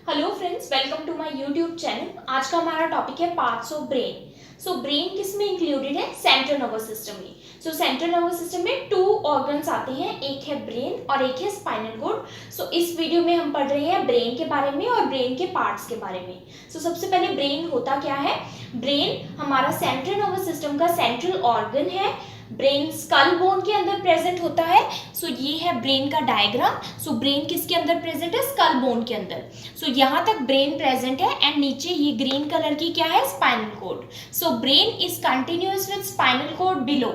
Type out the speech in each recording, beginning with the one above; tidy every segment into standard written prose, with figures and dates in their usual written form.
Hello friends, welcome to my YouTube channel. आज का हमारा टॉपिक है पार्ट्स ऑफ ब्रेन। ब्रेन किस में इंक्लूडेड है? सेंट्रल नर्वस सिस्टम में। सेंट्रल नर्वस सिस्टम में टू ऑर्गन्स आते हैं, एक है ब्रेन और एक है स्पाइनल कॉर्ड। इस वीडियो में हम पढ़ रहे हैं ब्रेन के बारे में और ब्रेन के पार्ट्स के बारे में। सबसे पहले ब्रेन होता क्या है? ब्रेन हमारा सेंट्रल नर्वस सिस्टम का सेंट्रल ऑर्गन है। ब्रेन स्कल बोन के अंदर प्रेजेंट होता है। ये है ब्रेन का डायग्राम। ब्रेन किसके अंदर प्रेजेंट है? स्कल बोन के अंदर। यहाँ तक ब्रेन प्रेजेंट है एंड नीचे ये ग्रीन कलर की क्या है? Spinal cord. Brain is continuous with spinal cord below.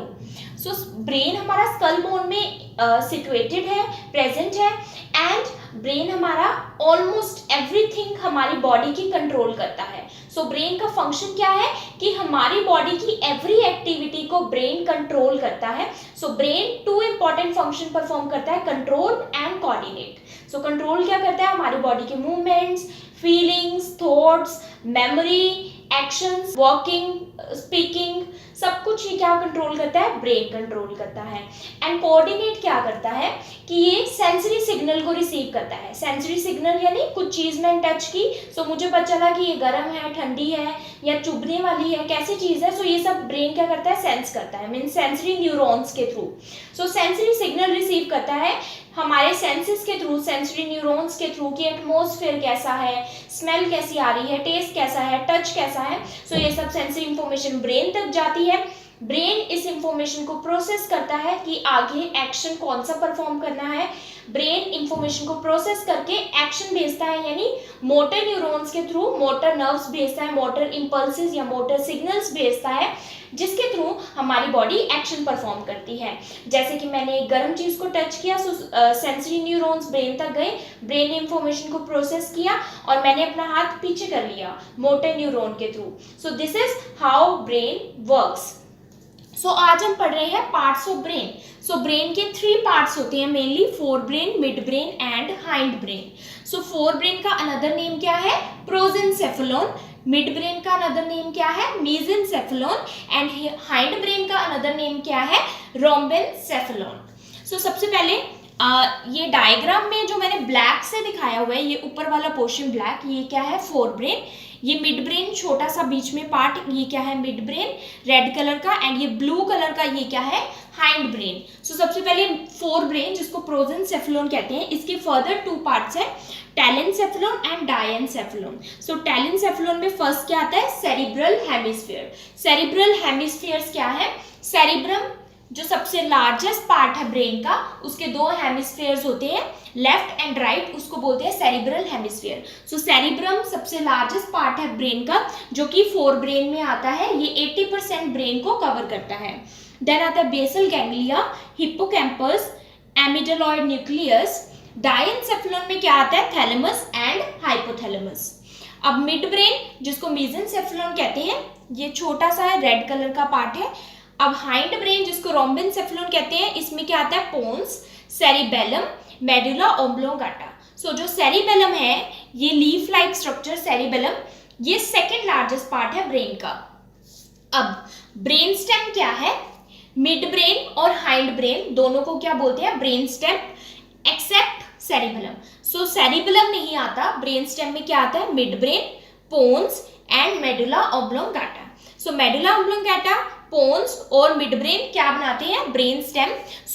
Brain हमारा स्कल बोन में सिचुएटेड है, प्रेजेंट है एंड ब्रेन हमारा ऑलमोस्ट एवरीथिंग हमारी बॉडी की कंट्रोल करता है। ब्रेन का फंक्शन क्या है कि हमारी बॉडी की एवरी एक्टिविटी को ब्रेन कंट्रोल करता है। Brain two important function perform करता है, कंट्रोल एंड कोऑर्डिनेट। कंट्रोल क्या करता है? हमारी बॉडी के movements, feelings, thoughts, memory, actions, walking, speaking, सब कुछ ये क्या कंट्रोल करता है? ब्रेन कंट्रोल करता है। एंड कोऑर्डिनेट क्या करता है कि ये सेंसरी सिग्नल को रिसीव करता है। सेंसरी सिग्नल यानी कुछ चीज मैंने टच की, मुझे पता चला कि ये गर्म है, ठंडी है या चुभने वाली है, कैसी चीज है। ये सब ब्रेन क्या करता है? सेंस करता है, मीन सेंसरी न्यूरॉन्स के थ्रू। सेंसरी सिग्नल रिसीव करता है हमारे सेंसेस के थ्रू, सेंसरी न्यूरॉन्स के थ्रू कि एटमॉस्फेयर कैसा है, स्मेल कैसी आ रही है, टेस्ट कैसा है, टच कैसा है। ये सब सेंसरी इंफॉर्मेशन ब्रेन तक जाती है। ब्रेन इस इंफॉर्मेशन को प्रोसेस करता है कि आगे एक्शन कौन सा परफॉर्म करना है। ब्रेन इंफॉर्मेशन को प्रोसेस करके एक्शन भेजता है, यानी मोटर न्यूरॉन्स के थ्रू मोटर नर्व्स भेजता है, मोटर इंपल्सेस या मोटर सिग्नल्स भेजता है, जिसके थ्रू हमारी बॉडी एक्शन परफॉर्म करती है। जैसे कि मैंने एक गर्म चीज को टच किया, सेंसरी न्यूरॉन्स ब्रेन तक गए, ब्रेन ने इंफॉर्मेशन को प्रोसेस किया और मैंने अपना हाथ पीछे कर लिया मोटर न्यूरॉन के through. This is how brain works. आज हम पढ़ रहे हैं पार्ट्स ऑफ ब्रेन। ब्रेन के 3 पार्ट्स होते हैं mainly, fore brain, mid brain and hind brain. Fore brain का अनदर नेम क्या है? प्रोजेंसेफेलॉन। मिड ब्रेन का अनदर नेम क्या है? मेसेंसेफेलॉन। एंड हाइंड ब्रेन का अनदर नेम क्या है? रोम्बेनसेफेलॉन। सबसे पहले ये डायग्राम में जो मैंने ब्लैक से दिखाया हुआ है, ये ऊपर वाला पोर्शन ब्लैक, ये क्या है? Fore brain. ये मिड ब्रेन छोटा सा बीच में पार्ट, ये क्या है? मिड ब्रेन रेड कलर का। एंड ये ब्लू कलर का ये क्या है? Hind brain. सबसे पहले फोर ब्रेन जिसको प्रोजेंसेफेलॉन कहते हैं, इसके फर्दर 2 पार्ट्स है, टेलेंसेफेलॉन एंड डायेंसेफेलॉन। टेलेंसेफेलॉन में फर्स्ट क्या आता है? Cerebral hemisphere. सेरिब्रल हेमिस्फीयर्स क्या है? सेरिब्रम जो सबसे लार्जेस्ट पार्ट है ब्रेन का, उसके 2 हेमिस्फीयर्स होते हैं, लेफ्ट एंड राइट, उसको बोलते हैं सेरिब्रल हेमिस्फीयर। सेरिब्रम सबसे लार्जेस्ट पार्ट है ब्रेन का, जो कि फोर ब्रेन में आता है। ये 80% ब्रेन को कवर करता है। देन आता है बेसल गैंग्लिया, हिप्पोकैम्पस, एमिडोलॉइड न्यूक्लियस। डायेंसेफेलॉन में क्या आता है? Thalamus and hypothalamus. अब मिड ब्रेन जिसको मेसेंसेफेलॉन कहते हैं, ये छोटा सा है, रेड कलर का पार्ट है। अब हाइंड ब्रेन जिसको रोम्बेनसेफेलॉन कहते हैं, इसमें क्या आता है? Pons, cerebellum, medulla oblongata. जो सेरिबेलम है, ये लीफ लाइक स्ट्रक्चर सेरिबेलम, ये सेकंड लार्जेस्ट पार्ट है ब्रेन का। अब ब्रेन स्टेम क्या है? मिड ब्रेन और हाइंड ब्रेन दोनों को क्या बोलते हैं? Brain stem, except cerebellum. Cerebellum नहीं आता, ब्रेन स्टेम में क्या आता है? Mid brain, pons and medulla oblongata. Medulla oblongata, pons और मिड ब्रेन क्या बनाते हैं? Brain stem.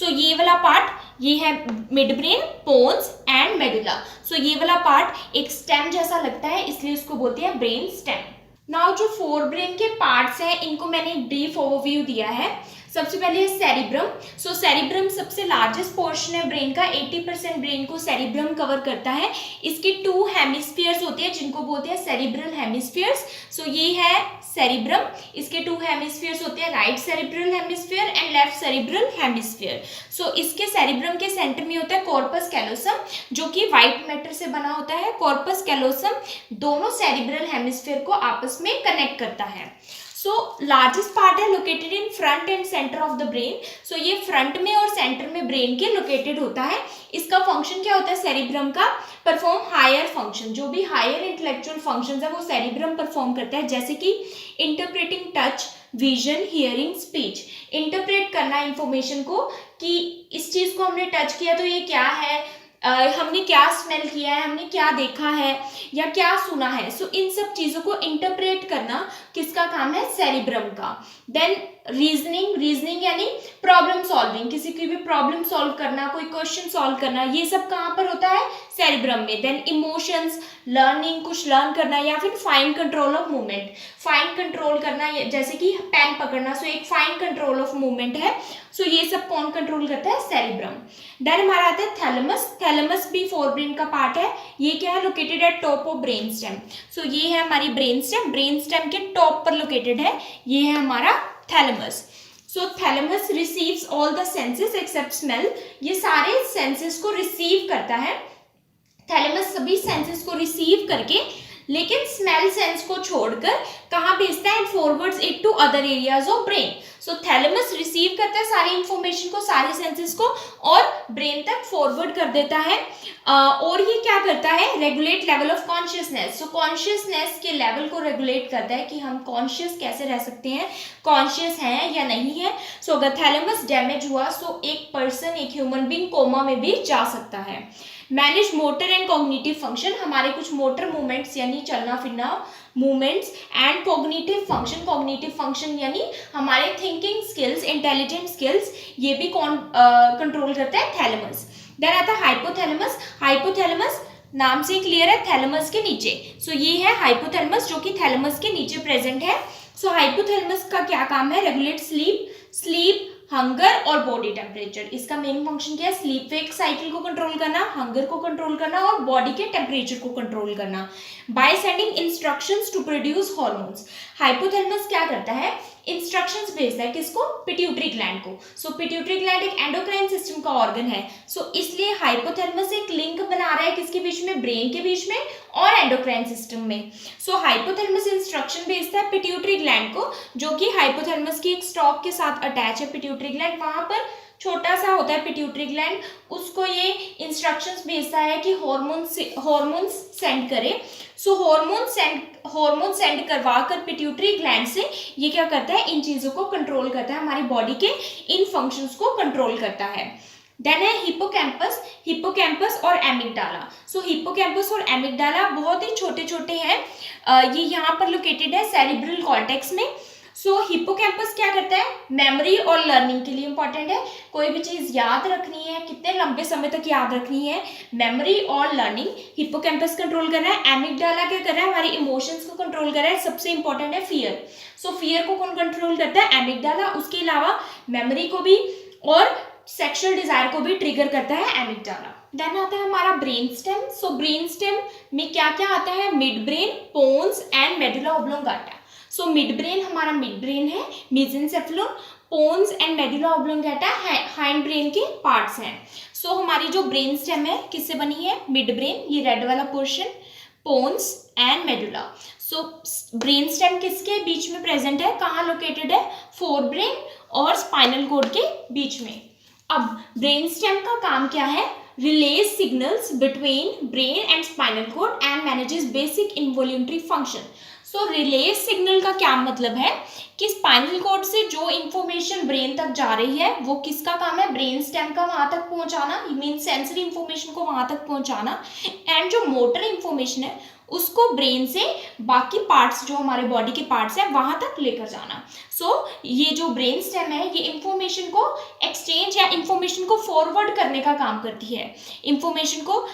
ये वाला पार्ट ये है mid brain, pons and medulla. ये वाला पार्ट एक स्टेम जैसा लगता है, इसलिए इसको बोलते हैं ब्रेन स्टेम। नाउ जो फोर ब्रेन के पार्ट्स हैं, इनको मैंने ब्रीफ ओवरव्यू दिया है। सबसे पहले है सेरिब्रम। सेरिब्रम सबसे लार्जेस्ट पोर्शन है ब्रेन का, 80% ब्रेन को सेरिब्रम कवर करता है। इसके 2 हेमिस्फीयर्स होते हैं जिनको बोलते हैं सेरिब्रल हेमिस्फीयर्स। ये है सेरिब्रम, इसके 2 हेमिस्फीयर्स होते हैं, right cerebral hemisphere and left cerebral hemisphere. इसके सेरिब्रम के सेंटर में होता है कॉर्पस कैलोसम, जो कि व्हाइट मैटर से बना होता है। कॉर्पस कैलोसम दोनों सेरिब्रल हेमिस्फीयर को आपस में कनेक्ट करता है। लार्जेस्ट पार्ट है located in front end centre of the brain. ये फ्रंट में और सेंटर में ब्रेन के लोकेटेड होता है। इसका फंक्शन क्या होता है सेरिब्रम का? Perform higher function. जो भी हायर इंटेलेक्चुअल फंक्शंस है वो सेरिब्रम परफॉर्म करता है, जैसे कि interpreting touch, vision, hearing, speech. Interpret करना इंफॉर्मेशन को कि इस चीज को हमने टच किया तो ये क्या है, हमने क्या स्मेल किया है, हमने क्या देखा है या क्या सुना है, सो इन सब चीज़ों को इंटरप्रेट करना किसका काम है, सेरिब्रम का। देन रीजनिंग यानी प्रॉब्लम सॉल्विंग, किसी की भी प्रॉब्लम सॉल्व करना, कोई क्वेश्चन सॉल्व करना, ये सब कहाँ पर होता है, सेरिब्रम में। देन इमोशंस, लर्निंग, कुछ लर्न करना, या फिर fine control of movement, fine control करना, जैसे कि पेन पकड़ना, सो एक फाइन कंट्रोल ऑफ मूवमेंट है। सो ये सब कौन कंट्रोल करता है, सेरिब्रम। देन हमारा आता है थैलेमस। थैलेमस भी फोरब्रेन का पार्ट है। ये क्या है, located at top of brain stem. So ये है हमारी ब्रेन स्टेम के टॉप पर लोकेटेड है, ये है हमारा thalamus. So thalamus receives all the senses except smell, ये सारे सेंसेस को रिसीव करता है। थैलेमस सभी सेंसेस को रिसीव करके लेकिन स्मेल सेंस को छोड़कर कहाँ भेजता है, forwards it to other areas of brain. So thalamus receive करता है सारी इंफॉर्मेशन को, सारे सेंसेस को, और ब्रेन तक फॉरवर्ड कर देता है। और ये क्या करता है, regulate level of consciousness. So consciousness के लेवल को रेगुलेट करता है कि हम कॉन्शियस कैसे रह सकते हैं, कॉन्शियस हैं या नहीं है। सो अगर थैलेमस डैमेज हुआ सो एक पर्सन, एक ह्यूमन बीइंग कोमा में भी जा सकता है। Manage motor and cognitive function, हमारे कुछ मोटर मूवमेंट्स यानी चलना फिरना मूवमेंट्स, एंड कॉग्निटिव फंक्शन यानी हमारे थिंकिंग स्किल्स, इंटेलिजेंट स्किल्स, ये भी कंट्रोल करता है थैलेमस। देन आता है हाइपोथैलेमस। हाइपोथैलेमस नाम से क्लियर है, थैलेमस के नीचे। सो ये है हाइपोथैलेमस जो कि थैलेमस के नीचे प्रेजेंट है। सो हाइपोथैलेमस का क्या काम है, रेगुलेट स्लीप, हंगर और बॉडी टेम्परेचर। इसका मेन फंक्शन क्या है, स्लीप वेक साइकिल को कंट्रोल करना, हंगर को कंट्रोल करना और बॉडी के टेम्परेचर को कंट्रोल करना, by sending instructions to produce hormones. Hypothalamus क्या करता है, इंस्ट्रक्शंस भेजता है किसको, पिट्यूटरी ग्लैंड को। सो पिट्यूटरी ग्लैंड एक एंडोक्राइन सिस्टम का ऑर्गन है। सो इसलिए हाइपोथैलेमस एक लिंक बना रहा है किसके बीच में, ब्रेन के बीच में और एंडोक्राइन सिस्टम में। सो हाइपोथैलेमस इंस्ट्रक्शन भेजता है पिट्यूटरी ग्लैंड को, जो कि हाइपोथैलेमस की एक स्टॉक के साथ अटैच है। पिट्यूटरी ग्लैंड वहां पर छोटा सा होता है पिट्यूटरी ग्लैंड, उसको ये इंस्ट्रक्शंस भेजता है कि हार्मोन्स सेंड करे। सो हार्मोन सेंड करवा कर पिट्यूटरी ग्लैंड से ये क्या करता है, इन चीजों को कंट्रोल करता है, हमारी बॉडी के इन फंक्शंस को कंट्रोल करता है। देन है हिप्पोकैम्पस और एमिगडाला। सो हिप्पोकैम्पस और एमिगडाला बहुत ही छोटे छोटे हैं, ये यहाँ पर लोकेटेड है सेरिब्रल कॉर्टेक्स में। सो हिप्पोकैम्पस क्या करता है, मेमोरी और लर्निंग के लिए इंपॉर्टेंट है। कोई भी चीज याद रखनी है, कितने लंबे समय तक याद रखनी है, मेमोरी और लर्निंग हिप्पोकैम्पस कंट्रोल कर रहा है। एमिगडाला क्या कर रहा है, हमारी इमोशंस को कंट्रोल कर रहा है। सबसे इंपॉर्टेंट है फियर। सो फियर को कौन कंट्रोल करता है, एमिगडाला। उसके अलावा मेमोरी को भी और सेक्सुअल डिजायर को भी ट्रिगर करता है एमिगडाला। देन आता है हमारा brain stem. So brain stem में क्या क्या आता है, mid brain, pons and medulla oblongata. So mid brain हमारा मिड ब्रेन है, mesencephalon, pons and medulla oblongata hind brain के पार्ट्स हैं। सो हमारी जो ब्रेन स्टेम है किससे बनी है, मिड ब्रेन, ये रेड वाला portion, pons and medulla. So brain stem किसके बीच में प्रेजेंट है, कहाँ लोकेटेड है, फोर ब्रेन और स्पाइनल कोड के बीच में। अब ब्रेन स्टेम का काम क्या है, release signals between brain and spinal cord and manages basic involuntary function. So release signal का क्या मतलब है कि स्पाइनल कोड से जो इंफॉर्मेशन ब्रेन तक जा रही है वो किसका काम है, ब्रेन स्टेम का वहां तक पहुंचाना, मीन सेंसरी इंफॉर्मेशन को वहां तक पहुंचाना, एंड जो मोटर इंफॉर्मेशन है उसको ब्रेन से बाकी पार्ट्स जो हमारे बॉडी के पार्ट्स हैं वहां तक लेकर जाना। सो ये जो ब्रेन स्टेम है ये इंफॉर्मेशन को एक्सचेंज या इंफॉर्मेशन को फॉरवर्ड करने का काम करती है। इंफॉर्मेशन को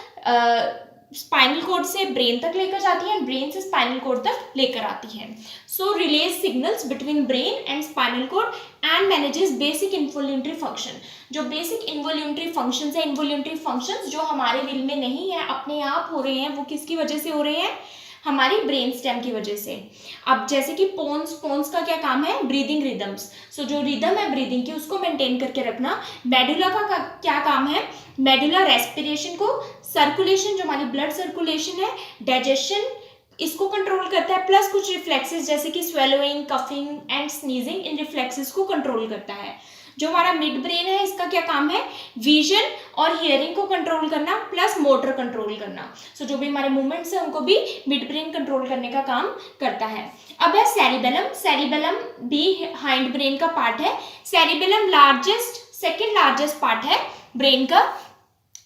स्पाइनल कोड से ब्रेन तक लेकर जाती है, ब्रेन से स्पाइनल कोड तक लेकर आती है। So relays signals between brain and spinal cord and manages basic involuntary function. जो बेसिक इन्वॉल्यूंटरी फंक्शंस है, इन्वॉल्यूंटरी फंक्शंस जो हमारे विल में नहीं है, अपने आप हो रहे हैं, वो किसकी वजह से हो रहे हैं, हमारी ब्रेन स्टेम की वजह से। अब जैसे कि पोन्स का क्या काम है, ब्रीदिंग रिदम्स। सो जो रिदम है ब्रीदिंग की उसको मेंटेन करके रखना। मेडुला का क्या काम है, मेडुला रेस्पिरेशन को, सर्कुलेशन जो हमारी ब्लड सर्कुलेशन है, डाइजेशन इसको कंट्रोल करता है, प्लस कुछ रिफ्लेक्सेस जैसे कि swallowing, coughing and sneezing, in reflexes को कंट्रोल करता है। जो हमारा मिड ब्रेन है इसका क्या काम है, विजन और हियरिंग को कंट्रोल करना प्लस मोटर कंट्रोल करना। सो जो भी हमारे मूवमेंट्स हैं उनको भी मिड ब्रेन कंट्रोल करने का काम करता है। अब है सेरिबेलम। सेरिबेलम भी हाइंड ब्रेन का पार्ट है। सेरिबेलम सेकेंड लार्जेस्ट पार्ट है ब्रेन का।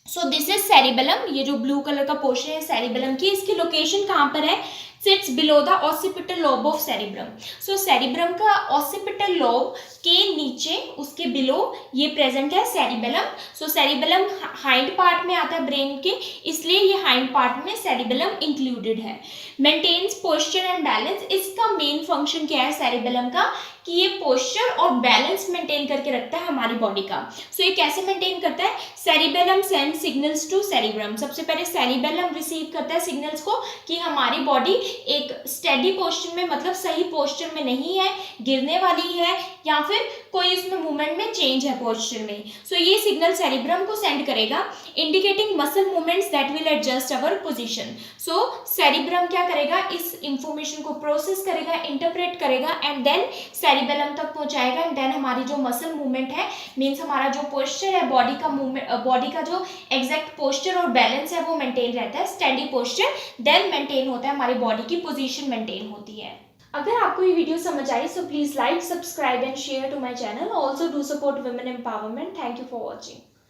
सो दिस इज सेरिबेलम, ये जो ब्लू कलर का पोर्शन है सेरिबेलम की, इसकी लोकेशन कहाँ पर है, sits below the occipital lobe of cerebrum. So cerebrum का ऑसिपिटल लोब के नीचे, उसके बिलो ये प्रेजेंट है cerebellum. So cerebellum hind part में आता है ब्रेन के, इसलिए ये हाइंड पार्ट में सेरिबेलम इंक्लूडेड है। मेंटेन्स पोस्चर एंड बैलेंस, इसका मेन फंक्शन क्या है सेरिबेलम का, कि ये पोस्चर और बैलेंस मेंटेन करके रखता है हमारी बॉडी का। सो ये कैसे मेंटेन करता है, cerebellum send signals to cerebrum. सबसे पहले सेरिबेलम रिसीव करता है सिग्नल्स को कि हमारी बॉडी एक स्टेडी पोस्चर में, मतलब सही पोस्चर में नहीं है, गिरने वाली है, या फिर कोई इसमें मूवमेंट में चेंज है पोस्चर में। सो ये सिग्नल सेरिब्रम को सेंड करेगा, indicating muscle movements that will adjust our position. So cerebrum क्या करेगा, इस इंफॉर्मेशन को प्रोसेस करेगा, इंटरप्रेट करेगा एंड देन सेरिबेलम तक पहुंचाएगा। एंड देन हमारी जो मसल मूवमेंट है, मीन्स हमारा जो पोस्चर है बॉडी का, मूवमेंट बॉडी का जो एग्जैक्ट पोस्चर और बैलेंस है वो मेंटेन रहता है, स्टेडी पोस्चर देन मेंटेन होता है, हमारी बॉडी की पोजीशन मेंटेन होती है। अगर आपको ये वीडियो समझ आई so please like, subscribe and share to my channel. Also do support women empowerment. Thank you for watching.